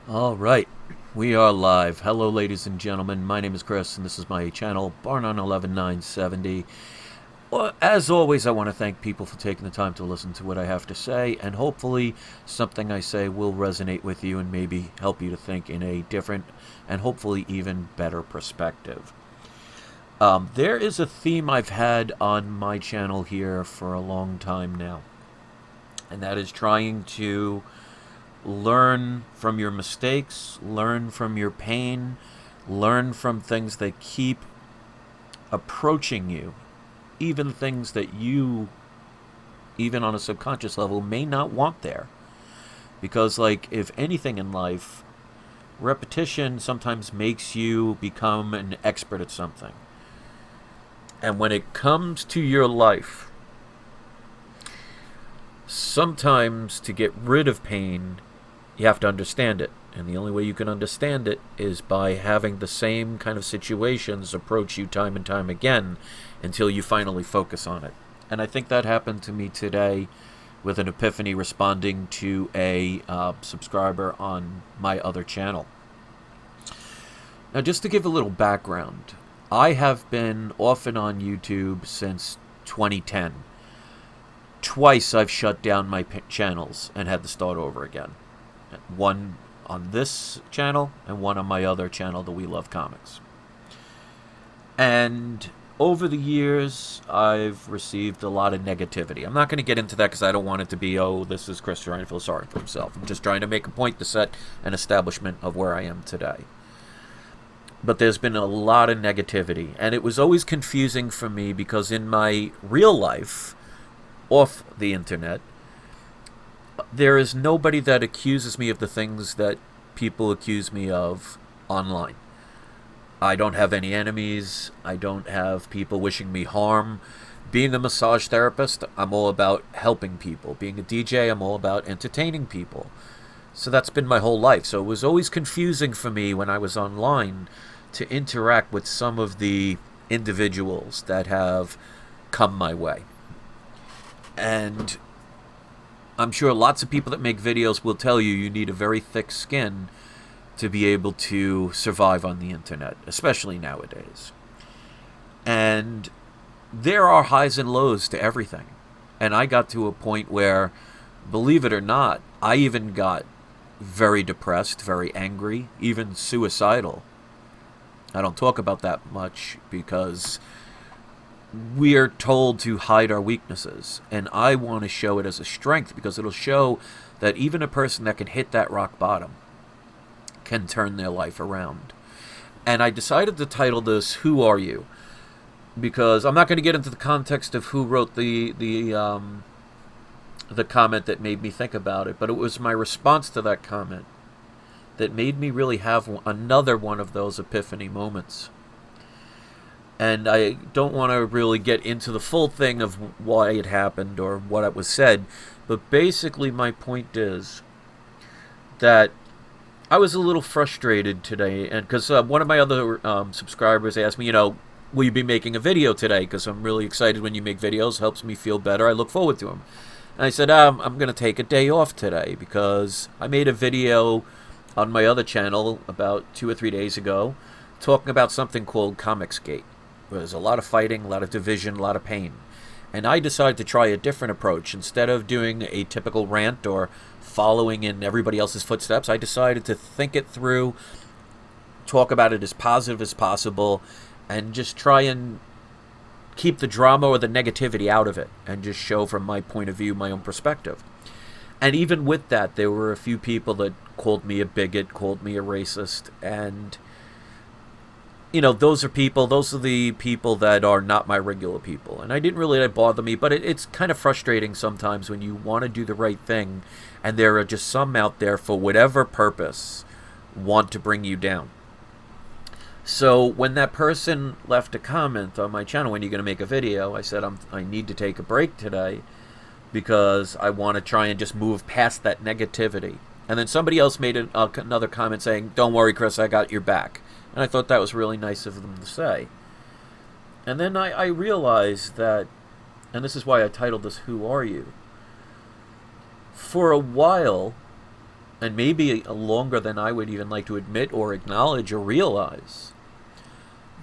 All right, we are live. Hello, ladies and gentlemen. My name is Chris, and this is my channel, Barnon 11970. Well, as always, I want to thank people for taking the time to listen to what I have to say, and hopefully, something I say will resonate with you and maybe help you to think in a different and hopefully even better perspective. There is a theme I've had on my channel here for a long time now, and that is trying to learn from your mistakes, learn from your pain, learn from things that keep approaching you, even things that you, even on a subconscious level, may not want there. Because, like, if anything in life, repetition sometimes makes you become an expert at something. And when it comes to your life, sometimes to get rid of pain, you have to understand it. And the only way you can understand it is by having the same kind of situations approach you time and time again until you finally focus on it. And I think that happened to me today with an epiphany responding to a subscriber on my other channel. Now, just to give a little background, I have been off and on YouTube since 2010. Twice I've shut down my channels and had to start over again. One on this channel and one on my other channel, the We Love Comics. And over the years, I've received a lot of negativity. I'm not going to get into that because I don't want it to be, oh, this is Chris trying to feel sorry for himself. I'm just trying to make a point to set an establishment of where I am today. But there's been a lot of negativity. And it was always confusing for me because in my real life, off the internet, there is nobody that accuses me of the things that people accuse me of online. I don't have any enemies. I don't have people wishing me harm. Being a massage therapist, I'm all about helping people. Being a DJ, I'm all about entertaining people. So that's been my whole life. So it was always confusing for me when I was online to interact with some of the individuals that have come my way. And I'm sure lots of people that make videos will tell you you need a very thick skin to be able to survive on the internet, especially nowadays. And there are highs and lows to everything. And I got to a point where, believe it or not, I even got very depressed, very angry, even suicidal. I don't talk about that much because we are told to hide our weaknesses, and I want to show it as a strength because it'll show that even a person that can hit that rock bottom can turn their life around. And I decided to title this "Who Are You?" because I'm not going to get into the context of who wrote the comment that made me think about it, but it was my response to that comment that made me really have another one of those epiphany moments. And I don't want to really get into the full thing of why it happened or what was said, but basically my point is that I was a little frustrated today, and because one of my other subscribers asked me, will you be making a video today? Because I'm really excited when you make videos, helps me feel better. I look forward to them. And I said, I'm going to take a day off today because I made a video on my other channel about 2 or 3 days ago talking about something called Comicsgate. There's a lot of fighting, a lot of division, a lot of pain. And I decided to try a different approach. Instead of doing a typical rant or following in everybody else's footsteps, I decided to think it through, talk about it as positive as possible, and just try and keep the drama or the negativity out of it and just show from my point of view, my own perspective. And even with that, there were a few people that called me a bigot, called me a racist, and those are the people that are not my regular people. And I didn't really let it bother me, but it's kind of frustrating sometimes when you want to do the right thing, and there are just some out there, for whatever purpose, want to bring you down. So when that person left a comment on my channel, when are you going to make a video? I said, I need to take a break today because I want to try and just move past that negativity. And then somebody else made another comment saying, don't worry, Chris, I got your back. And I thought that was really nice of them to say. And then I realized that, and this is why I titled this "Who Are You?" For a while, and maybe longer than I would even like to admit or acknowledge or realize,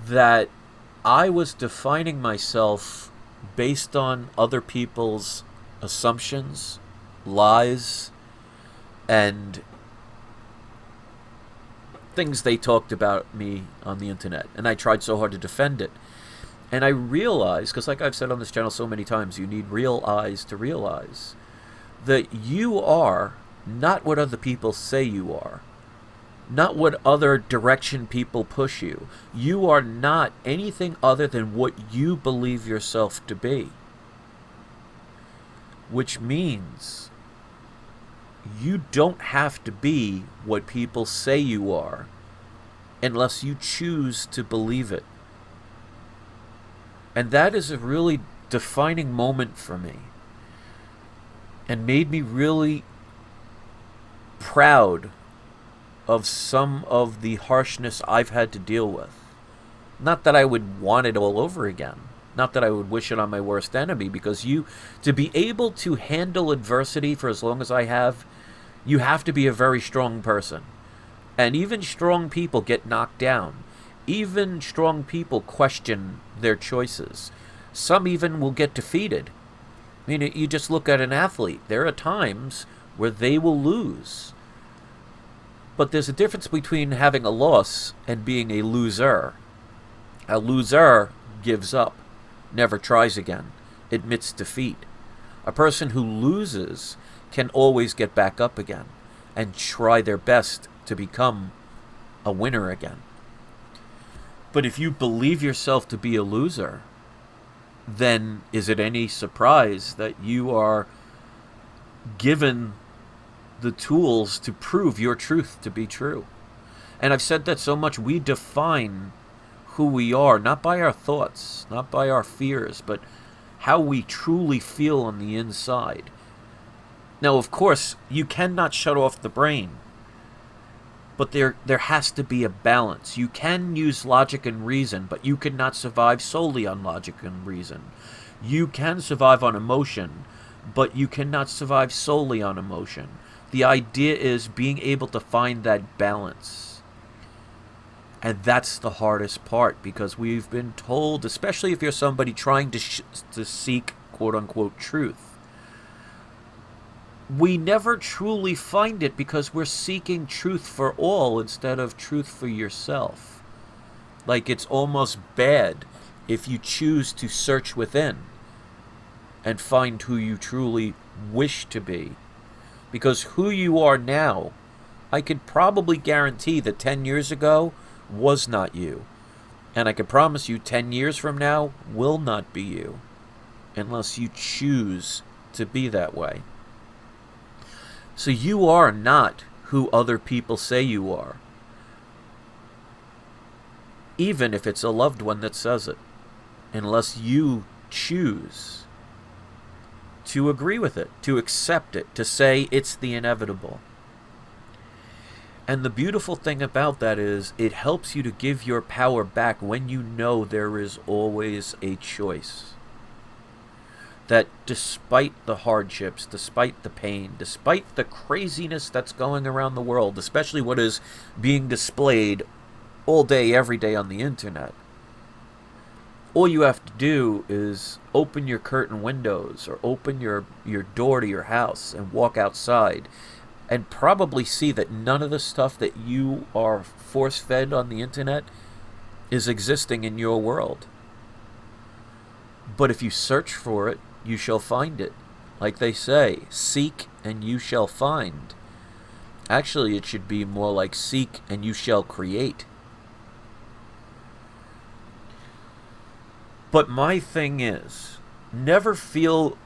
that I was defining myself based on other people's assumptions, lies, and things they talked about me on the internet. And I tried so hard to defend it. And I realized, because like I've said on this channel so many times, you need real eyes to realize that you are not what other people say you are. Not what other direction people push you. You are not anything other than what you believe yourself to be. Which means you don't have to be what people say you are unless you choose to believe it. And that is a really defining moment for me, and made me really proud of some of the harshness I've had to deal with. Not that I would want it all over again. Not that I would wish it on my worst enemy, because to be able to handle adversity for as long as I have, you have to be a very strong person. And even strong people get knocked down. Even strong people question their choices. Some even will get defeated. I mean, you just look at an athlete. There are times where they will lose. But there's a difference between having a loss and being a loser. A loser gives up, never tries again, admits defeat. A person who loses can always get back up again and try their best to become a winner again. But if you believe yourself to be a loser, then is it any surprise that you are given the tools to prove your truth to be true? And I've said that so much. We define who we are, not by our thoughts, not by our fears, but how we truly feel on the inside. Now, of course, you cannot shut off the brain, but there has to be a balance. You can use logic and reason, but you cannot survive solely on logic and reason. You can survive on emotion, but you cannot survive solely on emotion. The idea is being able to find that balance. And that's the hardest part, because we've been told, especially if you're somebody trying to seek quote-unquote truth, we never truly find it because we're seeking truth for all instead of truth for yourself. Like, it's almost bad if you choose to search within and find who you truly wish to be. Because who you are now, I could probably guarantee that 10 years ago was not you. And I can promise you 10 years from now will not be you, unless you choose to be that way. So you are not who other people say you are, even if it's a loved one that says it, unless you choose to agree with it, to accept it, to say it's the inevitable. And the beautiful thing about that is it helps you to give your power back when you know there is always a choice. That despite the hardships, despite the pain, despite the craziness that's going around the world, especially what is being displayed all day, every day on the internet, all you have to do is open your curtain windows or open your door to your house and walk outside and probably see that none of the stuff that you are force-fed on the internet is existing in your world. But if you search for it, you shall find it. Like they say, seek and you shall find. Actually, it should be more like seek and you shall create. But my thing is, never feel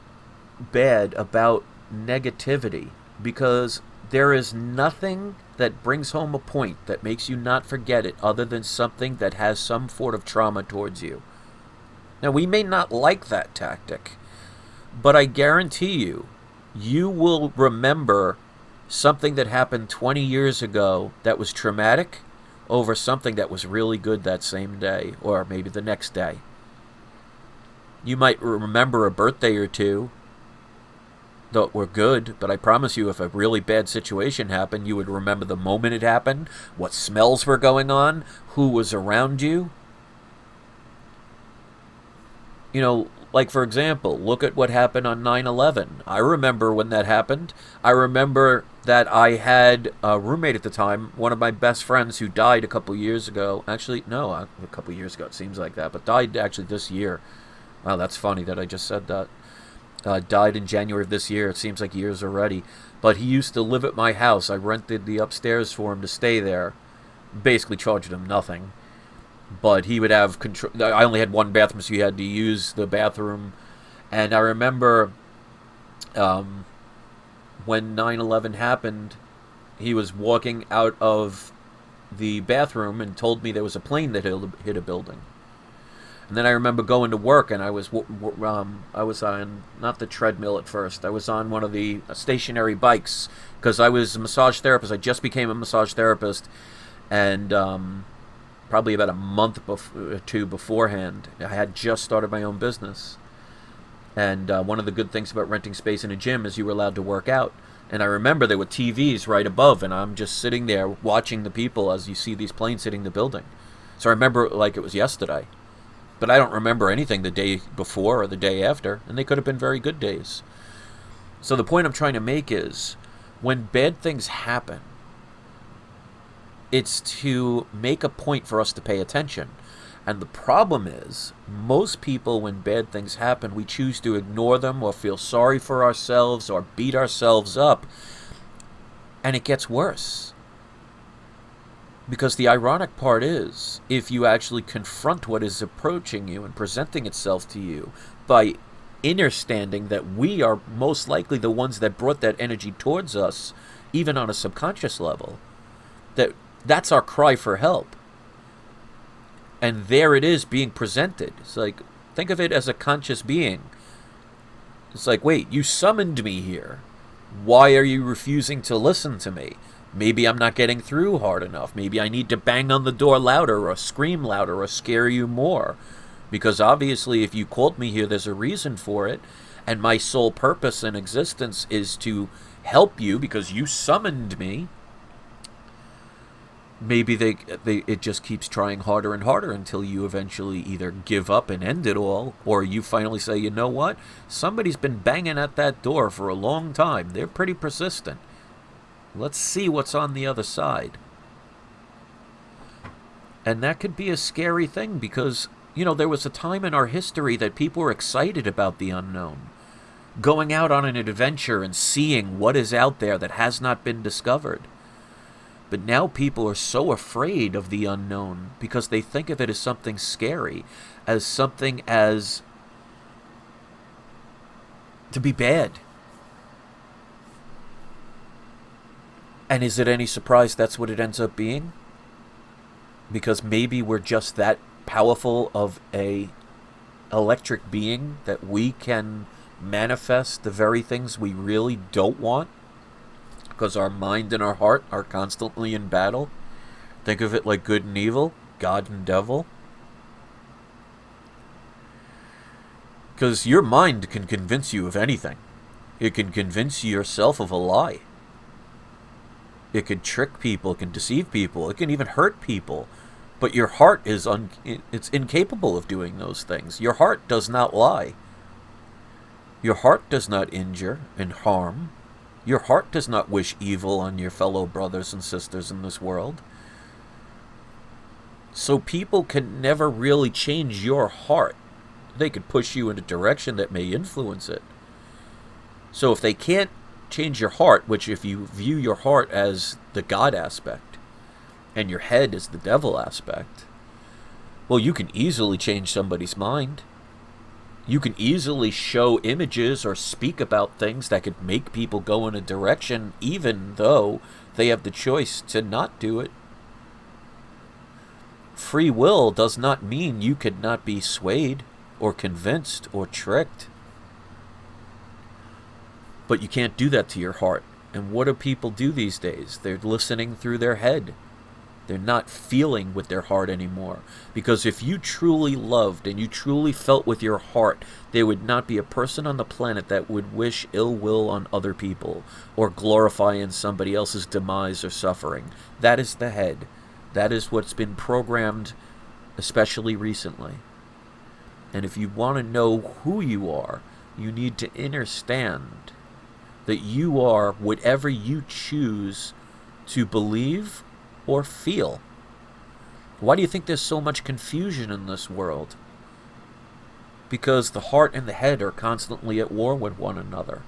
bad about negativity, because there is nothing that brings home a point that makes you not forget it other than something that has some sort of trauma towards you. Now, we may not like that tactic, but I guarantee you, you will remember something that happened 20 years ago that was traumatic over something that was really good that same day, or maybe the next day. You might remember a birthday or two, that were good, but I promise you, if a really bad situation happened, you would remember the moment it happened, what smells were going on, who was around you. You know, like for example, look at what happened on 9/11. I remember when that happened. I remember that I had a roommate at the time, one of my best friends who died a couple years ago. Actually, no, a couple years ago, it seems like that, but died actually this year. Wow, that's funny that I just said that. Died in January of this year. It seems like years already. But he used to live at my house. I rented the upstairs for him to stay there. Basically charged him nothing. But he would have control. I only had one bathroom, so he had to use the bathroom. And I remember when 9/11 happened, he was walking out of the bathroom and told me there was a plane that hit a building. And then I remember going to work, and I was on not the treadmill at first. I was on one of the stationary bikes because I was a massage therapist. I just became a massage therapist, and probably about a month or two beforehand, I had just started my own business. And one of the good things about renting space in a gym is you were allowed to work out. And I remember there were TVs right above, and I'm just sitting there watching the people as you see these planes hitting the building. So I remember it like it was yesterday. But I don't remember anything the day before or the day after, and they could have been very good days. So the point I'm trying to make is, when bad things happen, it's to make a point for us to pay attention. And the problem is, most people, when bad things happen, we choose to ignore them or feel sorry for ourselves or beat ourselves up, and it gets worse. Because the ironic part is, if you actually confront what is approaching you and presenting itself to you by understanding that we are most likely the ones that brought that energy towards us, even on a subconscious level, that's our cry for help. And there it is being presented. It's like, think of it as a conscious being. It's like, wait, you summoned me here. Why are you refusing to listen to me? Maybe I'm not getting through hard enough. Maybe I need to bang on the door louder or scream louder or scare you more. Because obviously if you called me here, there's a reason for it. And my sole purpose in existence is to help you because you summoned me. Maybe it just keeps trying harder and harder until you eventually either give up and end it all, or you finally say, you know what? Somebody's been banging at that door for a long time. They're pretty persistent. Let's see what's on the other side. And that could be a scary thing because, there was a time in our history that people were excited about the unknown. Going out on an adventure and seeing what is out there that has not been discovered. But now people are so afraid of the unknown because they think of it as something scary, as something as to be bad. And is it any surprise that's what it ends up being? Because maybe we're just that powerful of a electric being that we can manifest the very things we really don't want. Because our mind and our heart are constantly in battle. Think of it like good and evil, God and devil. Because your mind can convince you of anything. It can convince yourself of a lie. It can trick people, it can deceive people, it can even hurt people. But your heart is it's incapable of doing those things. Your heart does not lie. Your heart does not injure and harm. Your heart does not wish evil on your fellow brothers and sisters in this world. So people can never really change your heart. They could push you in a direction that may influence it. So if they can't change your heart, which if you view your heart as the God aspect, and your head as the devil aspect, well, you can easily change somebody's mind. You can easily show images or speak about things that could make people go in a direction even though they have the choice to not do it. Free will does not mean you could not be swayed or convinced or tricked. But you can't do that to your heart. And what do people do these days? They're listening through their head. They're not feeling with their heart anymore. Because if you truly loved and you truly felt with your heart, there would not be a person on the planet that would wish ill will on other people or glorify in somebody else's demise or suffering. That is the head. That is what's been programmed, especially recently. And if you want to know who you are, you need to understand that you are whatever you choose to believe or feel. Why do you think there's so much confusion in this world? Because the heart and the head are constantly at war with one another.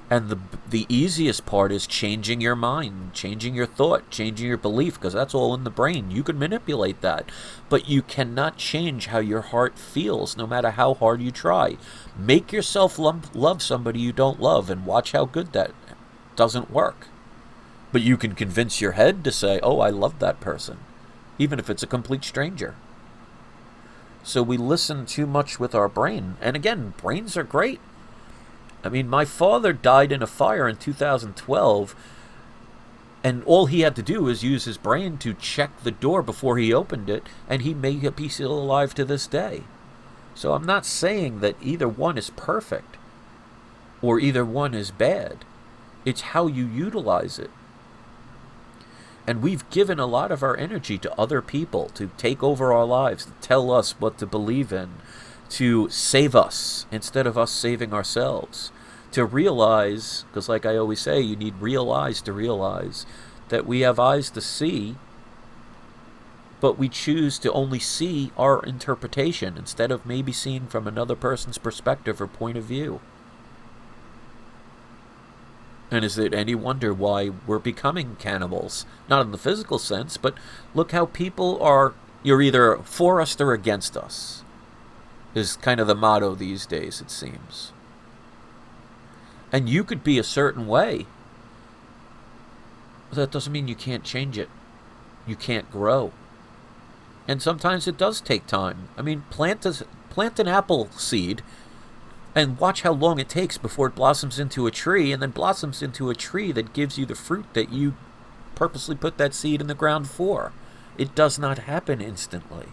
And the easiest part is changing your mind, changing your thought, changing your belief, because that's all in the brain. You can manipulate that. But you cannot change how your heart feels, no matter how hard you try. Make yourself love somebody you don't love, and watch how good that doesn't work. But you can convince your head to say, oh, I love that person, even if it's a complete stranger. So we listen too much with our brain. And again, brains are great. I mean, my father died in a fire in 2012, and all he had to do was use his brain to check the door before he opened it, and he may be still alive to this day. So I'm not saying that either one is perfect or either one is bad. It's how you utilize it. And we've given a lot of our energy to other people to take over our lives, to tell us what to believe in, to save us instead of us saving ourselves. To realize, because like I always say, you need real eyes to realize that we have eyes to see, but we choose to only see our interpretation instead of maybe seeing from another person's perspective or point of view. And is it any wonder why we're becoming cannibals? Not in the physical sense, but look how people are, you're either for us or against us, is kind of the motto these days, it seems. And you could be a certain way, but that doesn't mean you can't change it. You can't grow. And sometimes it does take time. I mean, plant an apple seed and watch how long it takes before it blossoms into a tree, and then blossoms into a tree that gives you the fruit that you purposely put that seed in the ground for. It does not happen instantly.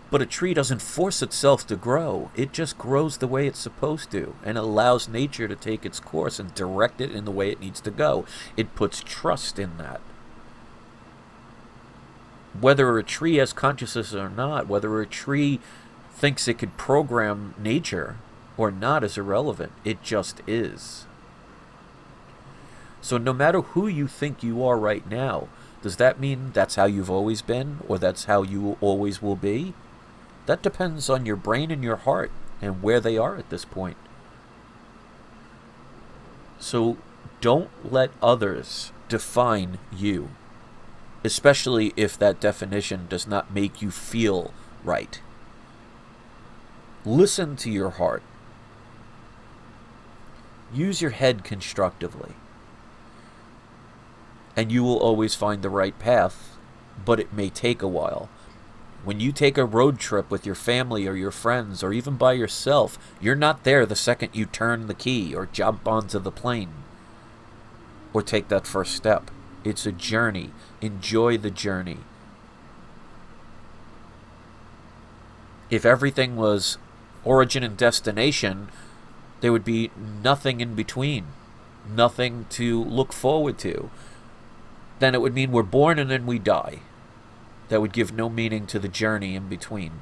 But a tree doesn't force itself to grow. It just grows the way it's supposed to, and allows nature to take its course and direct it in the way it needs to go. It puts trust in that. Whether a tree has consciousness or not, whether a tree thinks it could program nature or not is irrelevant. It just is. So no matter who you think you are right now, does that mean that's how you've always been, or that's how you always will be? That depends on your brain and your heart and where they are at this point. So don't let others define you, especially if that definition does not make you feel right. Listen to your heart. Use your head constructively. And you will always find the right path, but it may take a while. When you take a road trip with your family or your friends or even by yourself, you're not there the second you turn the key or jump onto the plane or take that first step. It's a journey. Enjoy the journey. If everything was origin and destination, there would be nothing in between, nothing to look forward to. Then it would mean we're born and then we die. That would give no meaning to the journey in between.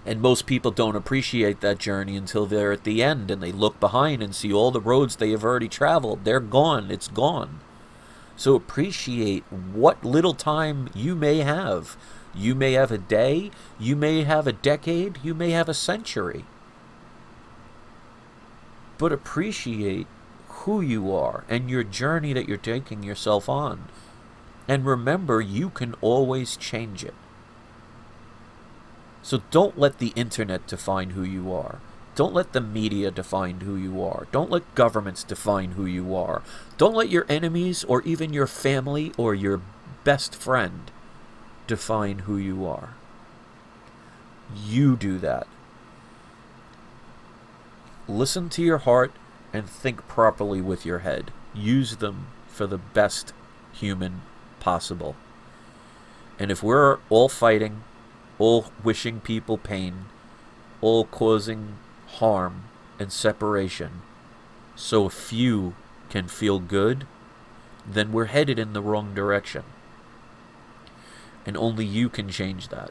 And most people don't appreciate that journey until they're at the end and they look behind and see all the roads they have already traveled. They're gone. It's gone. So appreciate what little time you may have. You may have a day, you may have a decade, you may have a century. But appreciate who you are and your journey that you're taking yourself on. And remember, you can always change it. So don't let the internet define who you are. Don't let the media define who you are. Don't let governments define who you are. Don't let your enemies or even your family or your best friend define who you are. You do that. Listen to your heart and think properly with your head. Use them for the best human possible. And if we're all fighting, all wishing people pain, all causing harm and separation, so few can feel good, then we're headed in the wrong direction. And only you can change that.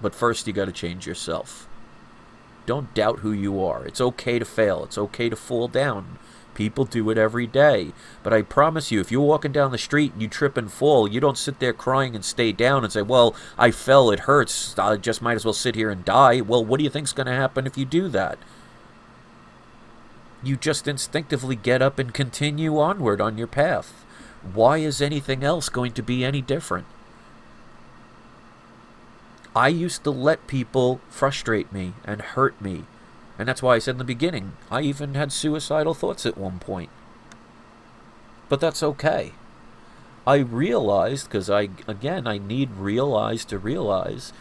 But first you got to change yourself. Don't doubt who you are. It's okay to fail. It's okay to fall down. People do it every day. But I promise you, if you're walking down the street and you trip and fall, you don't sit there crying and stay down and say, well, I fell, it hurts, I just might as well sit here and die. Well, what do you think's going to happen if you do that? You just instinctively get up and continue onward on your path. Why is anything else going to be any different? I used to let people frustrate me and hurt me. And that's why I said in the beginning, I even had suicidal thoughts at one point. But that's okay. I realized, because I need realize to realize,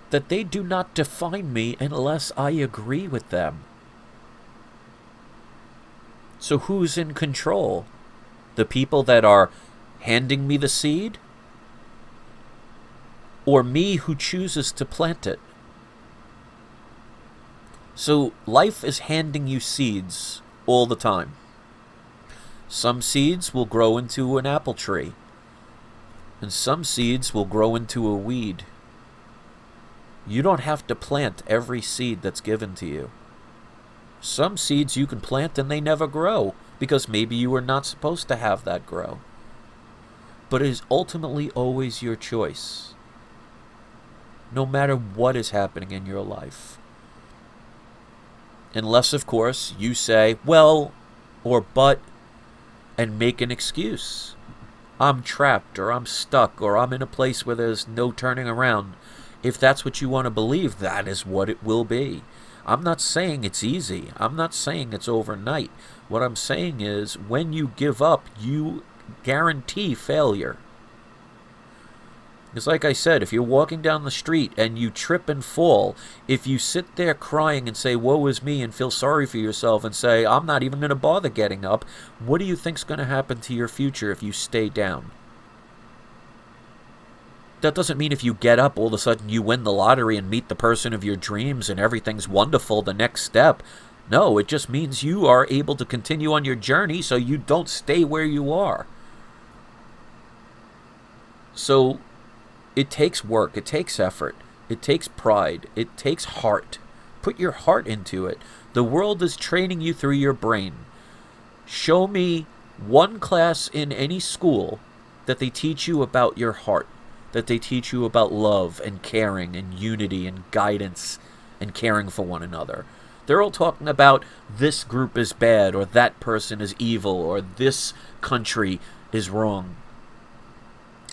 that they do not define me unless I agree with them. So who's in control? The people that are handing me the seed? Or me who chooses to plant it? So life is handing you seeds all the time. Some seeds will grow into an apple tree, and some seeds will grow into a weed. You don't have to plant every seed that's given to you. Some seeds you can plant and they never grow, because maybe you were not supposed to have that grow. But it is ultimately always your choice, no matter what is happening in your life. Unless, of course, you say, well, or but, and make an excuse. I'm trapped, or I'm stuck, or I'm in a place where there's no turning around. If that's what you want to believe, that is what it will be. I'm not saying it's easy. I'm not saying it's overnight. What I'm saying is, when you give up, you guarantee failure. It's like I said, if you're walking down the street and you trip and fall, if you sit there crying and say, woe is me, and feel sorry for yourself and say, I'm not even going to bother getting up, what do you think's going to happen to your future if you stay down? That doesn't mean if you get up, all of a sudden you win the lottery and meet the person of your dreams and everything's wonderful the next step. No, it just means you are able to continue on your journey so you don't stay where you are. So it takes work, it takes effort, it takes pride, it takes heart. Put your heart into it. The world is training you through your brain. Show me one class in any school that they teach you about your heart, that they teach you about love and caring and unity and guidance and caring for one another. They're all talking about this group is bad, or that person is evil, or this country is wrong.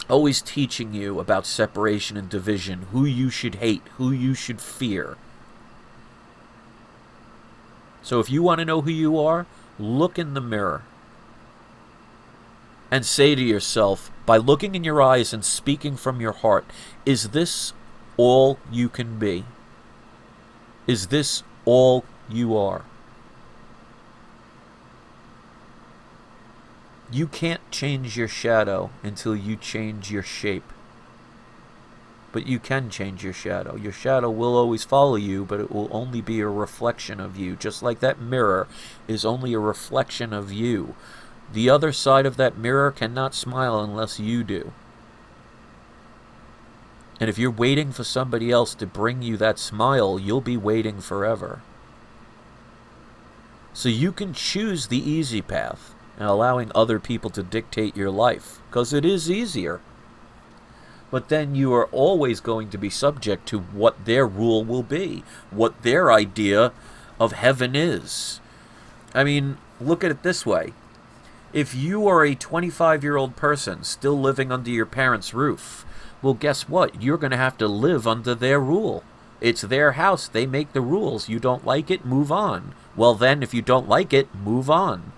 Always teaching you about separation and division, who you should hate, who you should fear. So if you want to know who you are, look in the mirror and say to yourself, by looking in your eyes and speaking from your heart, is this all you can be? Is this all you are? You can't change your shadow until you change your shape. But you can change your shadow. Your shadow will always follow you, but it will only be a reflection of you. Just like that mirror is only a reflection of you. The other side of that mirror cannot smile unless you do. And if you're waiting for somebody else to bring you that smile, you'll be waiting forever. So you can choose the easy path and allowing other people to dictate your life, because it is easier. But then you are always going to be subject to what their rule will be, what their idea of heaven is. I mean, look at it this way. If you are a 25-year-old person still living under your parents' roof, well, guess what? You're going to have to live under their rule. It's their house. They make the rules. You don't like it, move on. Well, then, if you don't like it, move on.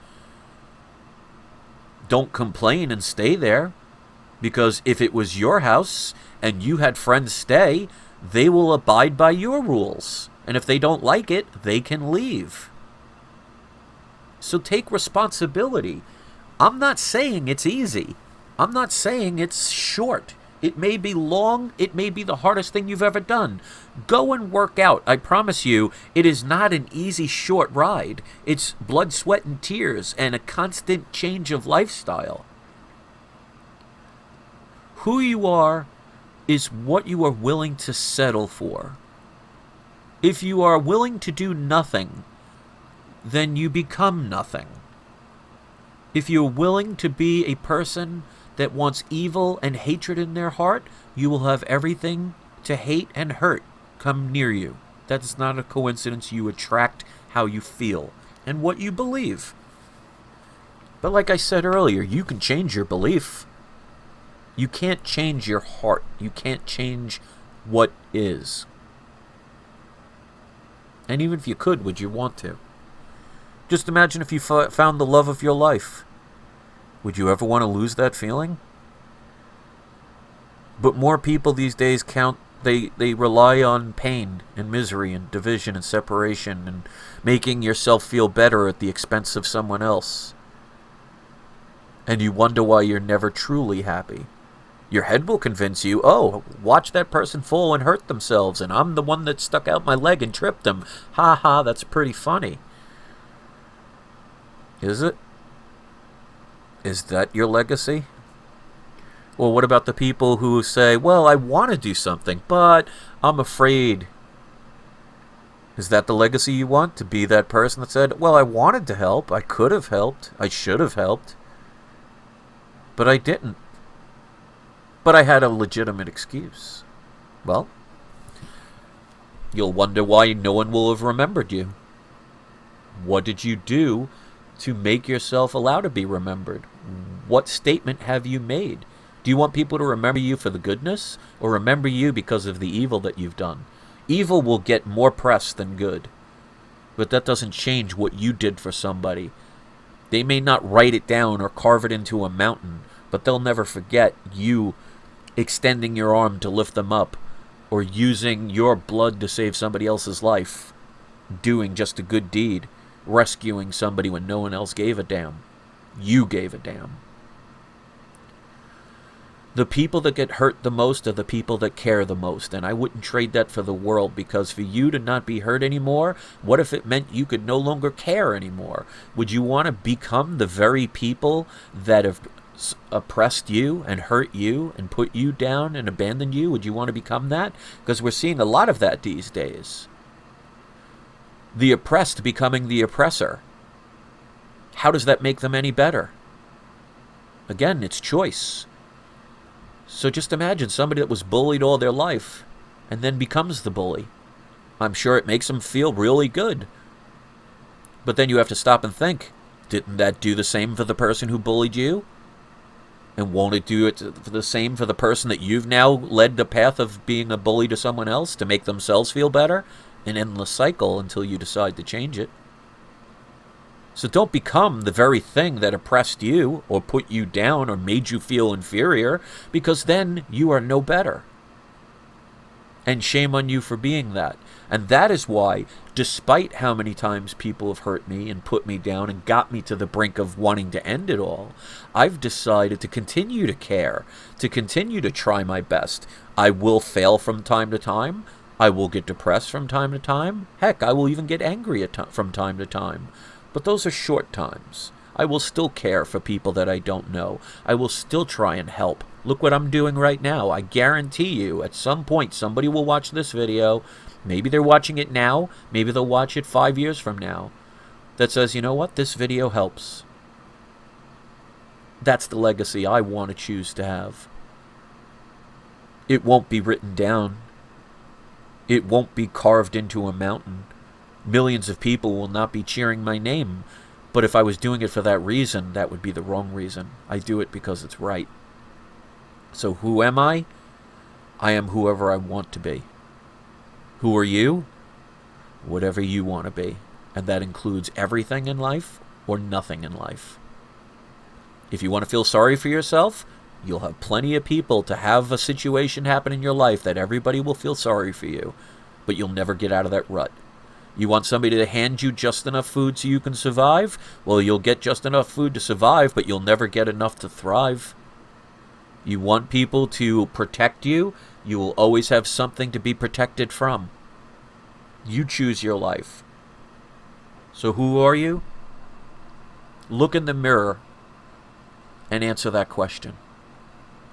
Don't complain and stay there, because if it was your house and you had friends stay, they will abide by your rules. And if they don't like it, they can leave. So take responsibility. I'm not saying it's easy. I'm not saying it's short. It may be long. It may be the hardest thing you've ever done. Go and work out. I promise you, it is not an easy, short ride. It's blood, sweat, and tears and a constant change of lifestyle. Who you are is what you are willing to settle for. If you are willing to do nothing, then you become nothing. If you're willing to be a person that wants evil and hatred in their heart, you will have everything to hate and hurt come near you. That's not a coincidence. You attract how you feel and what you believe. But like I said earlier, you can change your belief. You can't change your heart. You can't change what is. And even if you could, would you want to? Just imagine if you found the love of your life. Would you ever want to lose that feeling? But more people these days they rely on pain and misery and division and separation and making yourself feel better at the expense of someone else. And you wonder why you're never truly happy. Your head will convince you, oh, watch that person fall and hurt themselves, and I'm the one that stuck out my leg and tripped them. Ha ha, that's pretty funny. Is it? Is that your legacy? Well, what about the people who say, well, I want to do something, but I'm afraid? Is that the legacy you want? To be that person that said, well, I wanted to help, I could have helped, I should have helped, but I didn't. But I had a legitimate excuse. Well, you'll wonder why no one will have remembered you. What did you do to make yourself allow to be remembered? What statement have you made? Do you want people to remember you for the goodness, or remember you because of the evil that you've done? Evil will get more press than good, but that doesn't change what you did for somebody. They may not write it down or carve it into a mountain, but they'll never forget you extending your arm to lift them up, or using your blood to save somebody else's life, doing just a good deed, rescuing somebody when no one else gave a damn. You gave a damn. The people that get hurt the most are the people that care the most, and I wouldn't trade that for the world, because for you to not be hurt anymore, what if it meant you could no longer care anymore? Would you want to become the very people that have oppressed you and hurt you and put you down and abandoned you? Would you want to become that? Because we're seeing a lot of that these days. The oppressed becoming the oppressor. How does that make them any better? Again, it's choice. So just imagine somebody that was bullied all their life and then becomes the bully. I'm sure it makes them feel really good. But then you have to stop and think, didn't that do the same for the person who bullied you? And won't it do it for the same for the person that you've now led the path of being a bully to someone else to make themselves feel better? An endless cycle until you decide to change it. So don't become the very thing that oppressed you or put you down or made you feel inferior, because then you are no better. And shame on you for being that. And that is why, despite how many times people have hurt me and put me down and got me to the brink of wanting to end it all, I've decided to continue to care, to continue to try my best. I will fail from time to time. I will get depressed from time to time. Heck, I will even get angry from time to time. But those are short times. I will still care for people that I don't know. I will still try and help. Look what I'm doing right now. I guarantee you, at some point, somebody will watch this video. Maybe they're watching it now. Maybe they'll watch it 5 years from now. That says, you know what? This video helps. That's the legacy I want to choose to have. It won't be written down. It won't be carved into a mountain. Millions of people will not be cheering my name. But if I was doing it for that reason, that would be the wrong reason. I do it because it's right. So who am I? I am whoever I want to be. Who are you? Whatever you want to be. And that includes everything in life or nothing in life. If you want to feel sorry for yourself, you'll have plenty of people to have a situation happen in your life that everybody will feel sorry for you. But you'll never get out of that rut. You want somebody to hand you just enough food so you can survive? Well, you'll get just enough food to survive, but you'll never get enough to thrive. You want people to protect you? You will always have something to be protected from. You choose your life. So who are you? Look in the mirror and answer that question.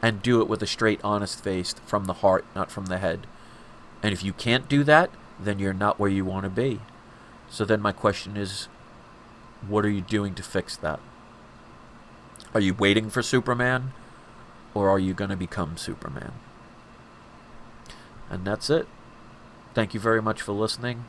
And do it with a straight, honest face from the heart, not from the head. And if you can't do that, then you're not where you want to be. So then my question is, what are you doing to fix that? Are you waiting for Superman? Or are you going to become Superman? And that's it. Thank you very much for listening.